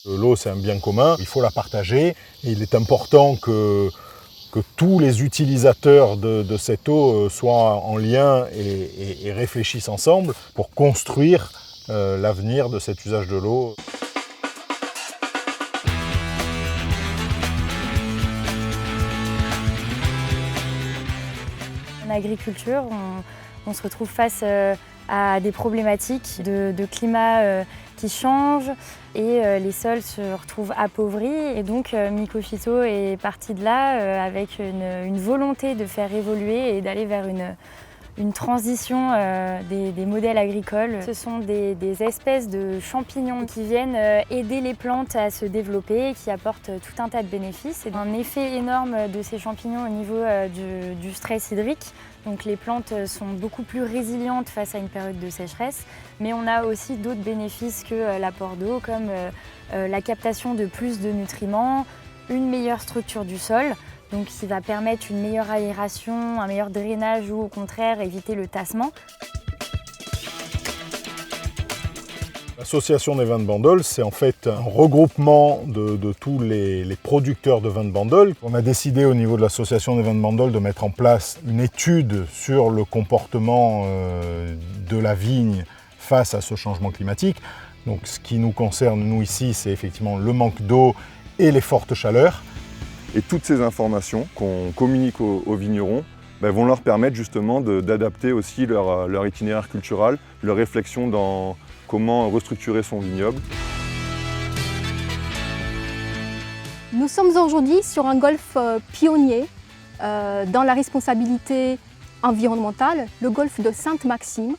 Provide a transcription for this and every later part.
L'eau, c'est un bien commun, il faut la partager et il est important que tous les utilisateurs de cette eau soient en lien et réfléchissent ensemble pour construire l'avenir de cet usage de l'eau. En agriculture, on se retrouve face à des problématiques de climat qui changent et les sols se retrouvent appauvris. Et donc Mycophyto est parti de là avec une volonté de faire évoluer et d'aller vers une transition des modèles agricoles. Ce sont des espèces de champignons qui viennent aider les plantes à se développer et qui apportent tout un tas de bénéfices. Et un effet énorme de ces champignons au niveau du stress hydrique. Donc les plantes sont beaucoup plus résilientes face à une période de sécheresse, mais on a aussi d'autres bénéfices que l'apport d'eau, comme la captation de plus de nutriments, une meilleure structure du sol, donc qui va permettre une meilleure aération, un meilleur drainage ou au contraire éviter le tassement. L'association des vins de Bandol, c'est en fait un regroupement de tous les producteurs de vins de Bandol. On a décidé au niveau de l'association des vins de Bandol de mettre en place une étude sur le comportement de la vigne face à ce changement climatique. Donc ce qui nous concerne, nous ici, c'est effectivement le manque d'eau et les fortes chaleurs. Et toutes ces informations qu'on communique aux vignerons vont leur permettre justement d'adapter aussi leur itinéraire culturel, leur réflexion dans comment restructurer son vignoble. Nous sommes aujourd'hui sur un golfe pionnier dans la responsabilité environnementale, le golfe de Sainte-Maxime,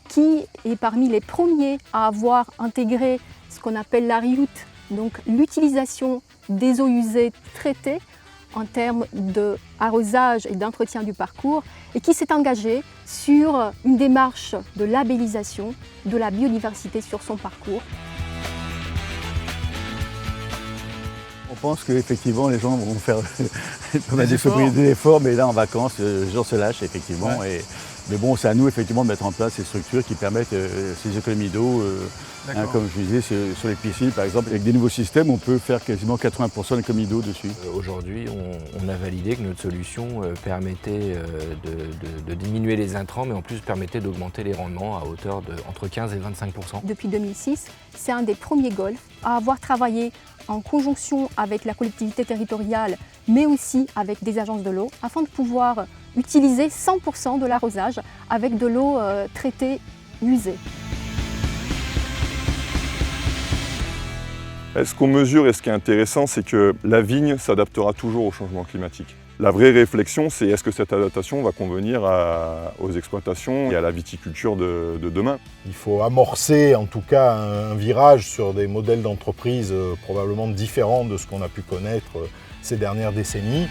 qui est parmi les premiers à avoir intégré ce qu'on appelle la RIUT, donc l'utilisation des eaux usées traitées en termes d'arrosage et d'entretien du parcours, et qui s'est engagé sur une démarche de labellisation de la biodiversité sur son parcours. On pense qu'effectivement les gens vont faire on a des efforts, mais là en vacances, les gens se lâchent effectivement. Ouais. Mais bon, c'est à nous effectivement de mettre en place ces structures qui permettent ces économies d'eau. Comme je disais, sur les piscines par exemple, avec des nouveaux systèmes, on peut faire quasiment 80% d'économies d'eau dessus. Aujourd'hui, on a validé que notre solution permettait de diminuer les intrants, mais en plus permettait d'augmenter les rendements à hauteur de entre 15 et 25%. Depuis 2006, c'est un des premiers golfs à avoir travaillé en conjonction avec la collectivité territoriale, mais aussi avec des agences de l'eau, afin de pouvoir utiliser 100% de l'arrosage avec de l'eau traitée usée. Ce qu'on mesure et ce qui est intéressant, c'est que la vigne s'adaptera toujours au changement climatique. La vraie réflexion, c'est est-ce que cette adaptation va convenir aux exploitations et à la viticulture de demain. Il faut amorcer en tout cas un virage sur des modèles d'entreprise probablement différents de ce qu'on a pu connaître ces dernières décennies.